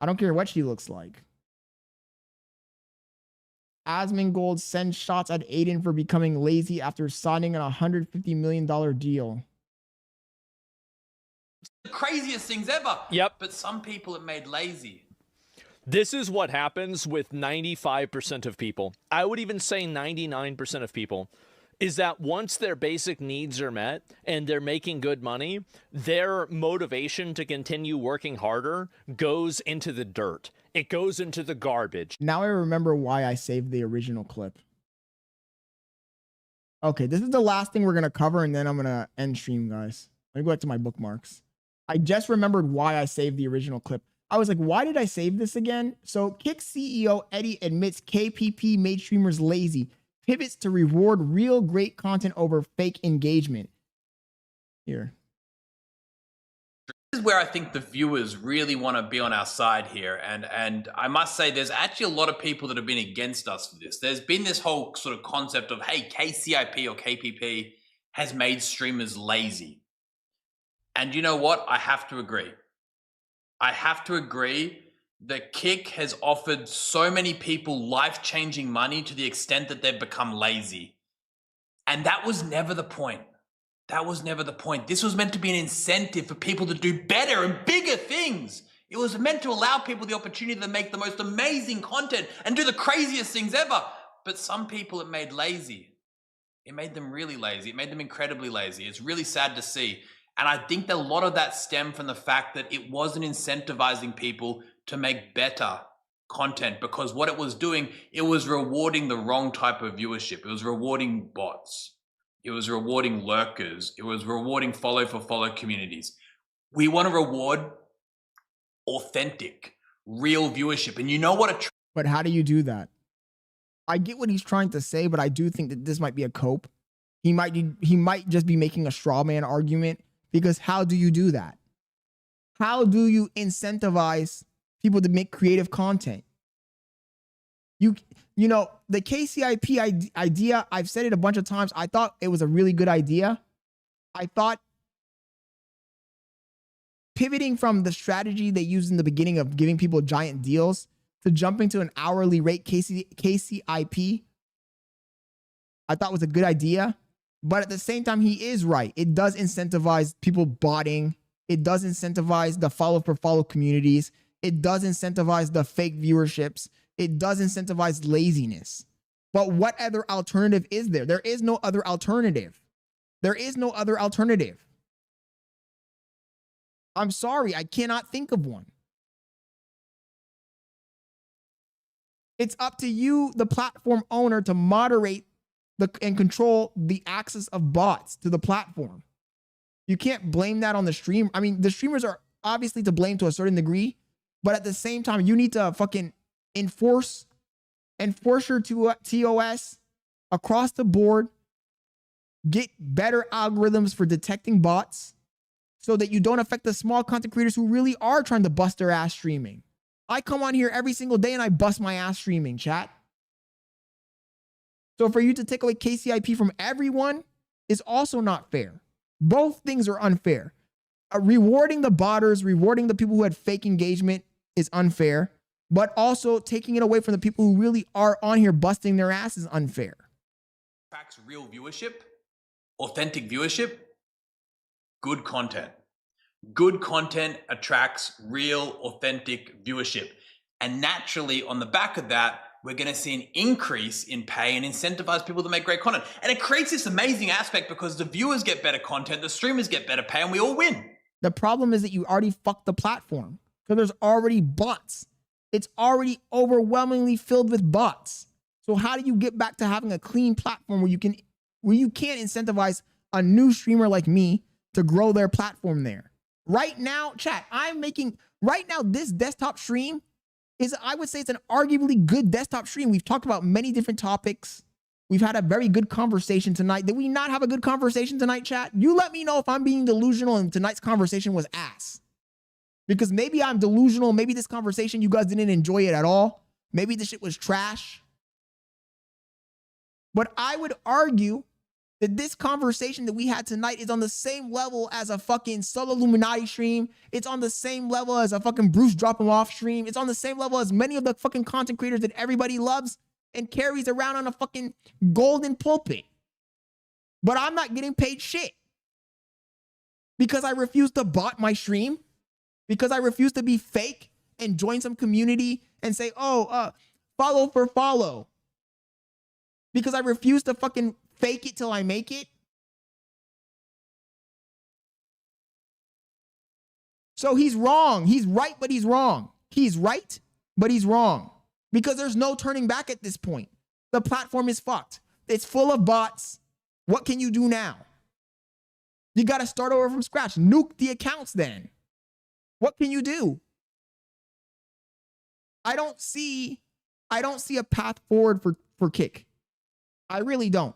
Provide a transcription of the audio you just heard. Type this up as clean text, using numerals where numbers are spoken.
I don't care what she looks like. Asmongold sends shots at Aiden for becoming lazy after signing a $150 million deal. The craziest things ever. Yep. But some people it made lazy. This is what happens with 95% of people. I would even say 99% of people. Is that once their basic needs are met and they're making good money, their motivation to continue working harder goes into the dirt. It goes into the garbage. Now I remember why I saved the original clip. Okay, this is the last thing we're going to cover, and then I'm going to end stream, guys. Let me go back to my bookmarks. I just remembered why I saved the original clip. I was like, why did I save this again? So Kick CEO Eddie admits KPP made streamers lazy. Pivots to reward real great content over fake engagement. Here. This is where I think the viewers really want to be on our side here. And I must say, there's actually a lot of people that have been against us for this. There's been this whole sort of concept of, hey, KCIP or KPP has made streamers lazy. And you know what? I have to agree. I have to agree that Kick has offered so many people life-changing money to the extent that they've become lazy. And that was never the point. That was never the point. This was meant to be an incentive for people to do better and bigger things. It was meant to allow people the opportunity to make the most amazing content and do the craziest things ever. But some people it made lazy. It made them really lazy. It made them incredibly lazy. It's really sad to see. And I think that a lot of that stemmed from the fact that it wasn't incentivizing people to make better content, because what it was doing, it was rewarding the wrong type of viewership. It was rewarding bots. It was rewarding lurkers. It was rewarding follow for follow communities. We want to reward authentic, real viewership. And you know what? But how do you do that? I get what he's trying to say, but I do think that this might be a cope. He might just be making a straw man argument, because how do you do that? How do you incentivize people to make creative content? You know, the KCIP idea, I've said it a bunch of times. I thought it was a really good idea. I thought pivoting from the strategy they used in the beginning of giving people giant deals to jumping to an hourly rate KCIP, I thought was a good idea. But at the same time, he is right. It does incentivize people botting. It does incentivize the follow for follow communities. It does incentivize the fake viewerships. It does incentivize laziness. But what other alternative is there? There is no other alternative. There is no other alternative. I'm sorry, I cannot think of one. It's up to you, the platform owner, to moderate and control the access of bots to the platform. You can't blame that on the stream. I mean, the streamers are obviously to blame to a certain degree, but at the same time, you need to fucking enforce your TOS across the board, get better algorithms for detecting bots so that you don't affect the small content creators who really are trying to bust their ass streaming. I come on here every single day and I bust my ass streaming, chat. So for you to take away KCIP from everyone is also not fair. Both things are unfair. Rewarding the botters, rewarding the people who had fake engagement is unfair, but also taking it away from the people who really are on here busting their ass is unfair. Attracts real viewership, authentic viewership, good content. Good content attracts real, authentic viewership. And naturally, on the back of that, we're going to see an increase in pay and incentivize people to make great content. And it creates this amazing aspect because the viewers get better content, the streamers get better pay, and we all win. The problem is that you already fucked the platform because there's already bots. It's already overwhelmingly filled with bots. So how do you get back to having a clean platform where you can incentivize a new streamer like me to grow their platform there? Right now, chat, this desktop stream is, I would say, it's an arguably good desktop stream. We've talked about many different topics. We've had a very good conversation tonight. Did we not have a good conversation tonight, chat? You let me know if I'm being delusional and tonight's conversation was ass. Because maybe I'm delusional. Maybe this conversation, you guys didn't enjoy it at all. Maybe this shit was trash. But I would argue that this conversation that we had tonight is on the same level as a fucking Solo Illuminati stream. It's on the same level as a fucking Bruce dropping off stream. It's on the same level as many of the fucking content creators that everybody loves and carries around on a fucking golden pulpit. But I'm not getting paid shit because I refuse to bot my stream, because I refuse to be fake and join some community and say, oh, follow for follow. Because I refuse to fucking fake it till I make it. So he's wrong. He's right, but he's wrong. He's right, but he's wrong. Because there's no turning back at this point. The platform is fucked. It's full of bots. What can you do now? You got to start over from scratch. Nuke the accounts then. What can you do? I don't see a path forward for Kick. I really don't.